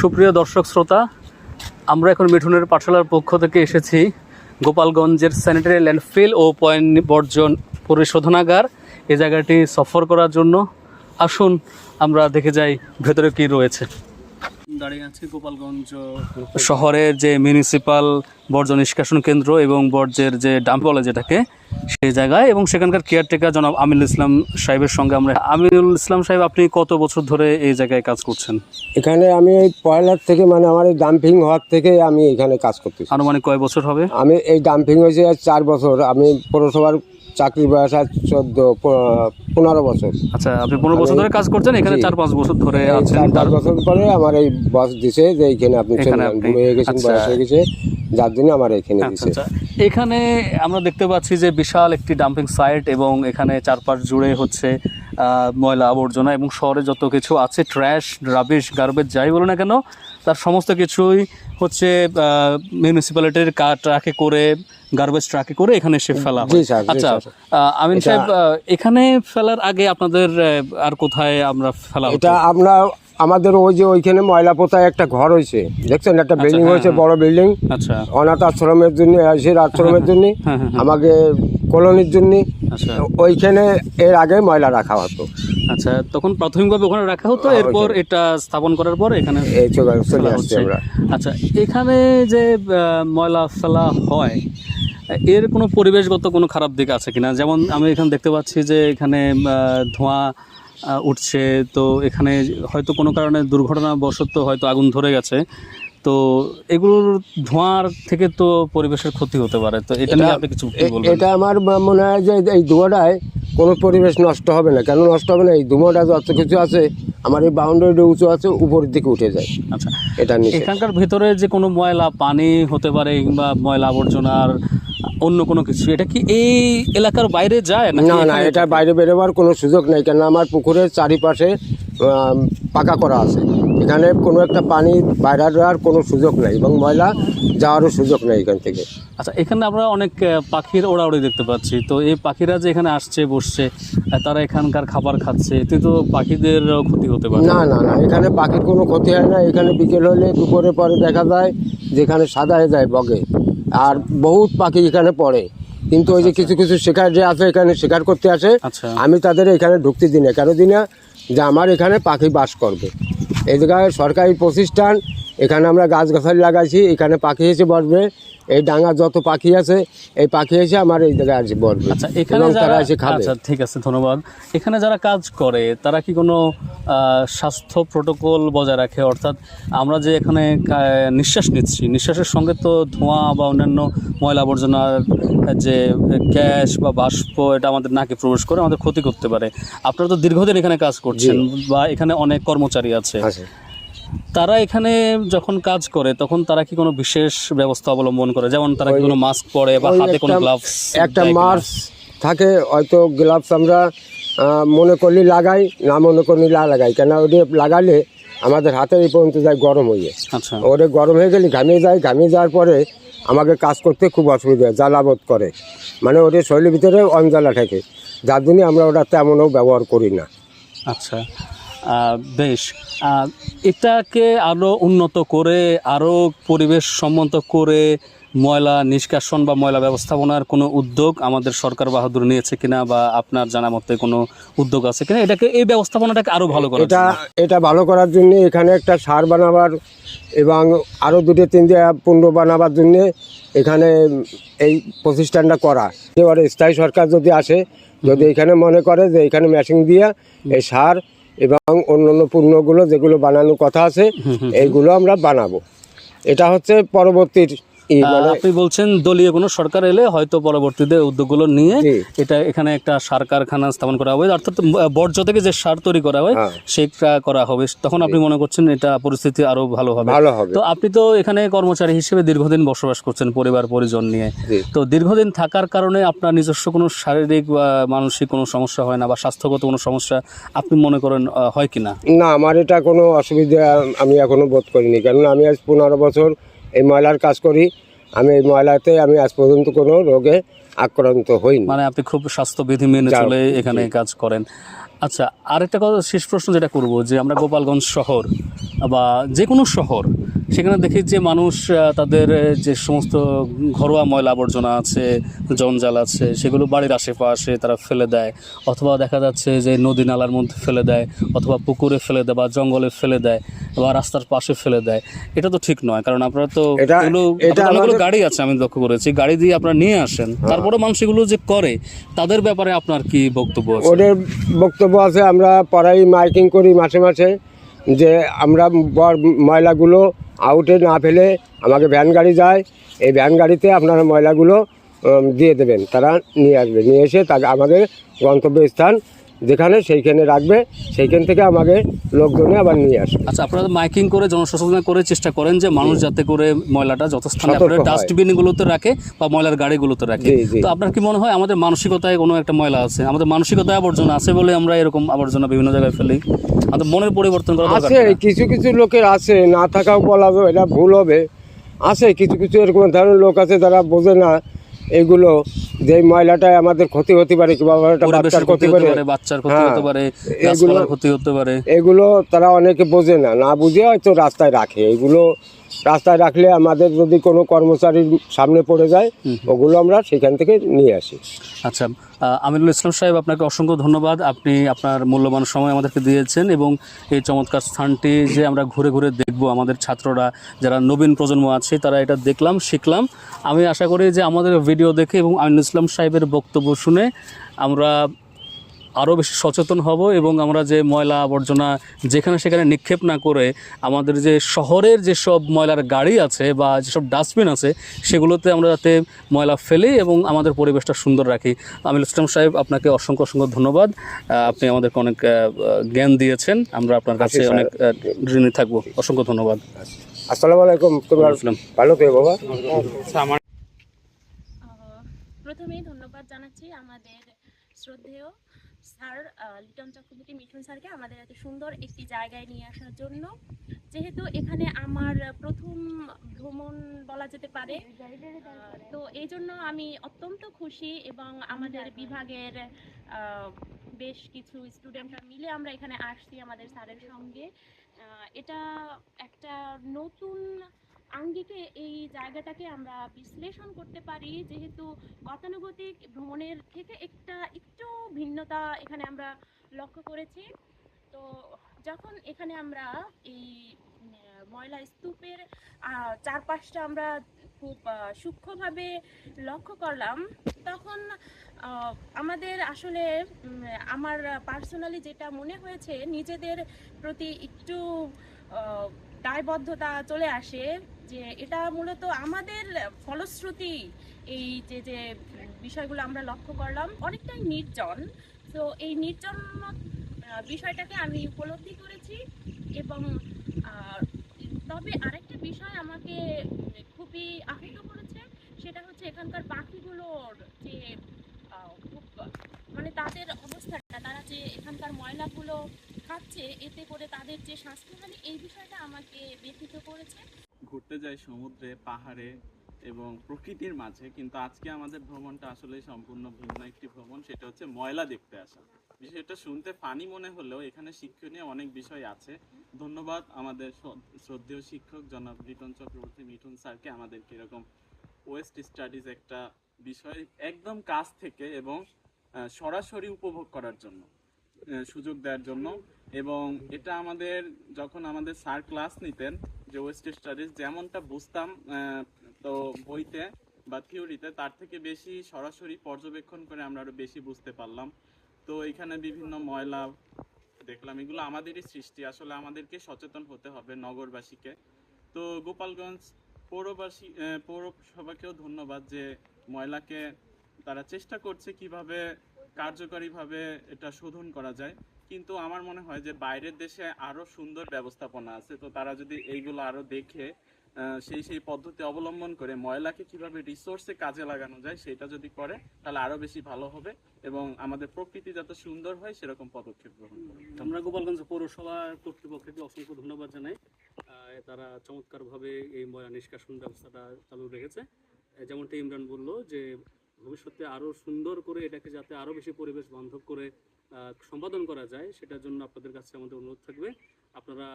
সুপ্রিয় দর্শক শ্রোতা, আমরা এখন মিঠুনের পাঠশালার পক্ষ থেকে এসেছি গোপালগঞ্জের স্যানিটারি ল্যান্ডফিল ও পয়েন্ট বর্জন পরিশোধনাগার এই জায়গাটি সফর করার জন্য। আসুন আমরা দেখে যাই ভেতরে কি রয়েছে। দাঁড়িয়ে আছি গোপালগঞ্জ শহরের যে মিউনিসিপাল বর্জ্য নিষ্কাশন কেন্দ্র এবং বর্জ্যের যে ডাম্প বলে যেটাকে, সেই জায়গায়, এবং সেখানকার কেয়ারটেকার জনাব আমিনুল ইসলাম সাহেবের সঙ্গে আমরা। আমিনুল ইসলাম সাহেব, আপনি কত বছর ধরে এই জায়গায় কাজ করছেন? এখানে আমি এই পয়লার থেকে আমার এই ডাম্পিং হওয়ার থেকে আমি এখানে কাজ করতেছি। আনুমানিক কয় বছর হবে? আমি এই ডাম্পিং হয়েছে 4 বছর। আমি পৌরসভার চাকরি বয়স 15 বছর। আচ্ছা, আপনি 15 বছর ধরে কাজ করছেন এখানে? 4-5 বছর ধরে আছেন। 4 বছর পরে আমার এই বস দিছে যে এইখানে আপনি হয়ে গেছেন, বয়স হয়ে গেছে, যার জন্য আমার এখানে দিছে। এখানে আমরা দেখতে পাচ্ছি যে বিশাল একটি ডাম্পিং সাইট, এবং এখানে চারপাশ জুড়ে হচ্ছে ময়লা আবর্জনা এবং শহরে যত কিছু আছে, ট্র্যাশ, রাবিশ, গার্বেজ যাই বলো না কেন, তার সমস্ত কিছুই হচ্ছে মিউনিসিপ্যালিটির ট্রাকে করে, গার্বেজ ট্রাকে করে এখানে এসে ফেলা হয়। আচ্ছা আমিন সাহেব, এখানে ফেলার আগে আপনাদের আর কোথায় আমরা ফেলা? এটা আমরা আমাদের ওই যে ওইখানে ময়লা পোতায় একটা ঘর হয়েছে, দেখছেন, একটা বিল্ডিং হয়েছে, বড় বিল্ডিং। আচ্ছা, অনাথ আশ্রমের জন্য, আশ্রমের জন্য, আমাকে কলোনির জন্য, ওইখানে এর আগে ময়লা রাখা হতো। আচ্ছা, তখন প্রাথমিকভাবে ওখানে রাখা হতো, এরপর এটা স্থাপন করার পর এখানে চলে আসছে আমরা। আচ্ছা, এখানে যে ময়লা ফেলা হয়, এর কোনো পরিবেশগত কোনো খারাপ দিক আছে কিনা? যেমন আমি এখানে দেখতে পাচ্ছি যে এখানে ধোঁয়া উঠছে, তো এখানে হয়তো কোনো কারণে দুর্ঘটনাবশত হয়তো আগুন ধরে গেছে, তো এগুলোর ধোঁয়ার থেকে তো পরিবেশের ক্ষতি হতে পারে, তো এটা নিয়ে আপনি কিছু বলবেন? এটা আমার মনে হয় যে এই ধোঁয়াটায় কোনো পরিবেশ নষ্ট হবে না। কেন নষ্ট হবে না? এই ধোঁয়াটা যত কিছু আছে আমার এই বাউন্ডারি উঁচু আছে, উপরের দিকে উঠে যায়। আচ্ছা, এটা এখানকার ভেতরে যে কোনো ময়লা পানি হতে পারে কিংবা ময়লা আবর্জনার অন্য কোনো কিছু, এটা কি এই এলাকার বাইরে যায়? না না, এটা বাইরে বেরোবার কোনো সুযোগ নেই। কেন আমার পুকুরের চারিপাশে পাকা করা আছে, এখানে কোনো একটা পানি বাইরে যাওয়ার কোনো সুযোগ নেই এবং ময়লা যাওয়ারও সুযোগ নেই এখান থেকে। আচ্ছা, এখানে আমরা অনেক পাখির ওড়াউড়ি দেখতে পাচ্ছি, তো এই পাখিরা যে এখানে আসছে, বসছে, তারা এখানকার খাবার খাচ্ছে, এতে তো পাখিদের ক্ষতি হতে পারে? না না না, এখানে পাখির কোনো ক্ষতি হয় না। এখানে বিকেল হলে দুপুরে পরে দেখা যায় যেখানে সাদা হয়ে যায় বগে, আর বহুত পাখি এখানে পড়ে, কিন্তু ওই যে কিছু কিছু শিকার যে আছে এখানে শিকার করতে আসে, আমি তাদের এখানে ঢুকতে দিই না। কেন দিই না? যে আমার এখানে পাখি বাস করবে। এই জায়গায় সরকারি প্রতিষ্ঠান, এখানে আমরা গাছগাছালি লাগাইছি, এখানে পাখি এসে বসবে। এই ডাঙা যত পাখি আছে, এই পাখি এসে আমার এই জায়গায় এসে বসবে। আচ্ছা, এখানে যারা এসে খাবে। আচ্ছা, ঠিক আছে, ধন্যবাদ। এখানে যারা কাজ করে তারা কি কোনো স্বাস্থ্য প্রোটোকল বজায় রাখে? অর্থাৎ আমরা যে এখানে নিঃশ্বাস নিচ্ছি, নিঃশ্বাসের সঙ্গে তো ধোঁয়া বা অন্যান্য ময়লা আবর্জনার যে গ্যাস বা বাষ্প, এটা আমাদের নাকে প্রবেশ করে আমাদের ক্ষতি করতে পারে। আপনারা তো দীর্ঘদিন এখানে কাজ করছেন, বা এখানে অনেক কর্মচারী আছে, তারা এখানে যখন কাজ করে তখন তারা কি কোনো বিশেষ ব্যবস্থা অবলম্বন করে? যেমন তারা কি কোনো মাস্ক পরে বা হাতে কোনো গ্লাভস? একটা মাস্ক থাকে, হয়তো গ্লাভস আমরা মনে করলে লাগাই, না মনে করলে না লাগাই। কেন ওটা লাগালে আমাদের হাতে এই পর্যন্ত যায় গরম হয়ে। আচ্ছা, ওটা গরম হয়ে গেলে ঘামিয়ে যায়, ঘামিয়ে যাওয়ার পরে আমাকে কাজ করতে খুব অসুবিধা হয়, জ্বালাবোধ করে, মানে ওটা শরীরের ভিতরে অঞ্জালা থাকে, যার জন্য আমরা ওটা তেমনও ব্যবহার করি না। আচ্ছা, বেশ। এটাকে আরও উন্নত করে, আরও পরিবেশ সম্মত করে ময়লা নিষ্কাশন বা ময়লা ব্যবস্থাপনার কোনো উদ্যোগ আমাদের সরকার বাহাদুর নিয়েছে কিনা, বা আপনার জানা মতে কোনো উদ্যোগ আছে কিনা এটাকে, এই ব্যবস্থাপনাটাকে আরও ভালো করার? এটা ভালো করার জন্য এখানে একটা সার বানাবার এবং আরও 2-3 পুণ্য বানাবার জন্য এখানে এই প্রতিষ্ঠানটা করা। এবারে স্থায়ী সরকার যদি আসে, যদি এখানে মনে করে যে এখানে মেশিন দিয়ে এই সার এবং অন্যান্য পণ্যগুলো যেগুলো বানানোর কথা আছে এইগুলো আমরা বানাবো, এটা হচ্ছে পরবর্তীর। আপনি বলছেন দলীয় কোনো সরকার এলে হয়তো পরবর্তীতে উদ্যোগগুলো নিয়ে এটা এখানে একটা সার কারখানা স্থাপন করা হবে, অর্থাৎ বর্জ্য থেকে যে সার তৈরি করা হয় সেটা করা হবে, তখন আপনি মনে করছেন এটা পরিস্থিতি আরো ভালো হবে? তো আপনি তো এখানে কর্মচারী হিসেবে দীর্ঘদিন বসবাস করছেন পরিবার পরিজন নিয়ে, তো দীর্ঘদিন থাকার কারণে আপনার নিজস্ব কোনো শারীরিক বা মানসিক কোনো সমস্যা হয় না, বা স্বাস্থ্যগত কোনো সমস্যা আপনি মনে করেন হয় কিনা? না, আমার এটা কোনো অসুবিধা আমি এখনো বোধ করিনি। কেননা আমি আজ 15 বছর এই ময়লার কাজ করি। আমি এই ময়লাতে আমি আজ পর্যন্ত কোনো রোগে আক্রান্ত হইনি। মানে আপনি খুব স্বাস্থ্যবিধি মেনে যা- চলে এখানে জি। কাজ করেন। আচ্ছা, আরেকটা কথা, শেষ প্রশ্ন যেটা করব, যে আমরা গোপালগঞ্জ শহর বা যে কোনো শহর, সেখানে দেখি যে মানুষ তাদের যে সমস্ত ঘরোয়া ময়লা আবর্জনা আছে, জঞ্জাল আছে, সেগুলো বাড়ির আশেপাশে তারা ফেলে দেয়, অথবা দেখা যাচ্ছে যে নদী নালার মধ্যে ফেলে দেয়, অথবা পুকুরে ফেলে দেয়, বা জঙ্গলে ফেলে দেয়, বা রাস্তার পাশে ফেলে দেয়। এটা তো ঠিক নয়, কারণ আপনারা তো এটা এগুলো, এটা আপনাদের অনেকগুলো আমাদের গাড়ি আছে আমি লক্ষ্য করেছি, গাড়ি দিয়ে আপনারা নিয়ে আসেন, তারপরে মানুষ এগুলো যে করে, তাদের ব্যাপারে আপনার কি বক্তব্য আছে? ওদের বক্তব্য আছে, আমরা পড়াই মাইকিং করি মাসে মাসে যে আমরা ময়লাগুলো আউটে না ফেলে আমাকে ভ্যান গাড়ি যায়, এই ভ্যান গাড়িতে আপনারা ময়লাগুলো দিয়ে দেবেন, তারা নিয়ে আসবে, নিয়ে এসে তাকে আমাদের গন্তব্যস্থান যেখানে সেইখানে রাখবে, সেইখান থেকে আমাকে লোকজনে আবার নিয়ে আসবে। আচ্ছা, আপনারা মাইকিং করে জনসচেতনা করে চেষ্টা করেন যে মানুষ যাতে করে ময়লাটা যথাস্থানে সতর্ক আপনারা হয়। ডাস্টবিনগুলোতে রাখে বা ময়লার গাড়িগুলোতে রাখে। জি, জি। তো আপনার কি মনে হয় আমাদের মানসিকতায় কোনো একটা ময়লা আছে, আমাদের মানসিকতায় আবর্জনা আছে বলে আমরা এরকম আবর্জনা বিভিন্ন জায়গায় ফেলি? আমাদের মনের পরিবর্তন করা দরকার আছে কিনা? কিছু কিছু লোকের আছে, না থাকাও বলা যাবে, এটা ভুল হবে। আছে কিছু কিছু এরকম ধরনের লোক আছে যারা বোঝে না এগুলো, যে এই ময়লাটায় আমাদের ক্ষতি হতে পারে, কিংবা একটা পরিবেশের বাচ্চার ক্ষতি ক্ষতি হতে পারে, পারে, বাচ্চার ক্ষতি হ্যাঁ, হতে পারে, এগুলো গাছপালার ক্ষতি হতে পারে। এগুলো তারা অনেকে বোঝে না, না বুঝে হয়তো রাস্তায় রাখে। এগুলো রাস্তায় রাখলে আমাদের যদি কোনো কর্মচারীর সামনে পড়ে যায়, ওগুলো আমরা সেখান থেকে নিয়ে আসি। আচ্ছা, আমিনুল ইসলাম সাহেব, আপনাকে অসংখ্য ধন্যবাদ। আপনি আপনার মূল্যবান সময় আমাদেরকে দিয়েছেন, এবং এই চমৎকার স্থানটি যে আমরা ঘুরে ঘুরে দেখব, আমাদের ছাত্ররা যারা নবীন প্রজন্ম আছে তারা এটা দেখলাম, শিখলাম। আমি আশা করি যে আমাদের ভিডিও দেখে এবং আমিনুল ইসলাম সাহেবের বক্তব্য শুনে আমরা আরও বেশি সচেতন হব, এবং আমরা যে ময়লা আবর্জনা যেখানে সেখানে নিক্ষেপ না করে আমাদের যে শহরের যেসব ময়লার গাড়ি আছে বা যেসব ডাস্টবিন আছে, সেগুলোতে আমরা যাতে ময়লা ফেলি এবং আমাদের পরিবেশটা সুন্দর রাখি। আমিনুল ইসলাম সাহেব, আপনাকে অসংখ্য অসংখ্য ধন্যবাদ। আপনি আমাদেরকে অনেক জ্ঞান দিয়েছেন, আমরা আপনার কাছে স্যার। অনেক ঋণী থাকবো। অসংখ্য ধন্যবাদ। আসসালামু আলাইকুম। তোমার আসসালাম। ভালো থেকো বাবা। প্রথমেই ধন্যবাদ জানাচ্ছি আমাদের শ্রদ্ধেয় স্যার লিটন চক্রবর্তী মিঠুন স্যারকে আমাদের এত সুন্দর একটি জায়গায় নিয়ে আসার জন্য। যেহেতু এখানে আমার প্রথম ভ্রমণ বলা যেতে পারে, তো এই জন্য আমি অত্যন্ত খুশি, এবং আমাদের বিভাগের বেশ কিছু স্টুডেন্টরা মিলে আমরা এখানে আসছি আমাদের স্যারের সঙ্গে। এটা একটা নতুন আঙ্গিকে এই জায়গাটাকে আমরা বিশ্লেষণ করতে পারি, যেহেতু গতানুগতিক ভ্রমণের থেকে একটু ভিন্নতা এখানে আমরা লক্ষ্য করেছি। তো যখন এখানে আমরা এই ময়লা স্তূপের চারপাশটা আমরা খুব সূক্ষ্মভাবে লক্ষ্য করলাম, তখন আমাদের আসলে আমার পার্সোনালি যেটা মনে হয়েছে, নিজেদের প্রতি একটু দায়বদ্ধতা চলে আসে, যে এটা মূলত আমাদের ফলশ্রুতি। এই যে বিষয়গুলো আমরা লক্ষ্য করলাম অনেকটাই নির্জন, তো এই নির্জন বিষয়টাকে আমি উপলব্ধি করেছি। এবং তবে আরেকটা বিষয় আমাকে খুবই আহত করেছে, সেটা হচ্ছে এখানকার পাখিগুলোর যে খুব মানে তাদের অবস্থাটা, তারা যে এখানকার ময়লাগুলো খাচ্ছে, এতে করে তাদের যে স্বাস্থ্যহানি, এই বিষয়টা আমাকে ব্যথিত করেছে। ঘুরতে যাই সমুদ্রে, পাহাড়ে এবং প্রকৃতির মাঝে, কিন্তু আজকে আমাদের ভ্রমণটা আসলে সম্পূর্ণ ভিন্ন একটি ভ্রমণ। সেটা হচ্ছে ময়লা দেখতে আসা। বিষয়টা শুনতে ফানি মনে হলেও এখানে শিক্ষণীয় অনেক বিষয় আছে। ধন্যবাদ আমাদের শ্রদ্ধেয় শিক্ষক জনাব লিটন চক্রবর্তী মিঠুন স্যারকে আমাদেরকে এরকম ওয়েস্ট স্টাডিজ একটা বিষয় একদম কাছ থেকে এবং সরাসরি উপভোগ করার জন্য সুযোগ দেওয়ার জন্য। এবং এটা আমাদের যখন আমাদের স্যার ক্লাস নিতেন, যে ওয়েস্ট স্টাডিজ যেমনটা বুঝতাম তো বইতে বা থিওরিতে, তার থেকে বেশি সরাসরি পর্যবেক্ষণ করে আমরা আরো বেশি বুঝতে পারলাম। তো এখানে বিভিন্ন ময়লা দেখলাম, এগুলো আমাদেরই সৃষ্টি। আসলে আমাদেরকে সচেতন হতে হবে নগরবাসীকে। তো গোপালগঞ্জ পৌরসভাকেও ধন্যবাদ যে ময়লাকে তারা চেষ্টা করছে কিভাবে কার্যকরীভাবে এটা শোধন করা যায়। কিন্তু আমার মনে হয় যে বাইরের দেশে আরো সুন্দর ব্যবস্থাপনা আছে। তো তারা যদি এইগুলো আরো দেখে সেই পদ্ধতি অবলম্বন করে ময়লাকে কিভাবে রিসোর্সে কাজে লাগানো যায় সেটা যদি করে, তাহলে আরো বেশি ভালো হবে এবং আমাদের প্রকৃতি যাতে সুন্দর হয় সেরকম পদক্ষেপ গ্রহণ করবে। আমরা গোপালগঞ্জ পৌরসভা কর্তৃপক্ষকে অসংখ্য ধন্যবাদ জানাই। তারা চমৎকারভাবে এই ময়লা নিষ্কাশন ব্যবস্থাটা চালু রেখেছে। যেমনটা ইমরান বলল যে ভবিষ্যতে আরও সুন্দর করে এটাকে যাতে আরও বেশি পরিবেশ বান্ধব করে সম্পাদন করা যায়, সেটার জন্য আপনাদের কাছে আমাদের অনুরোধ থাকবে আপনারা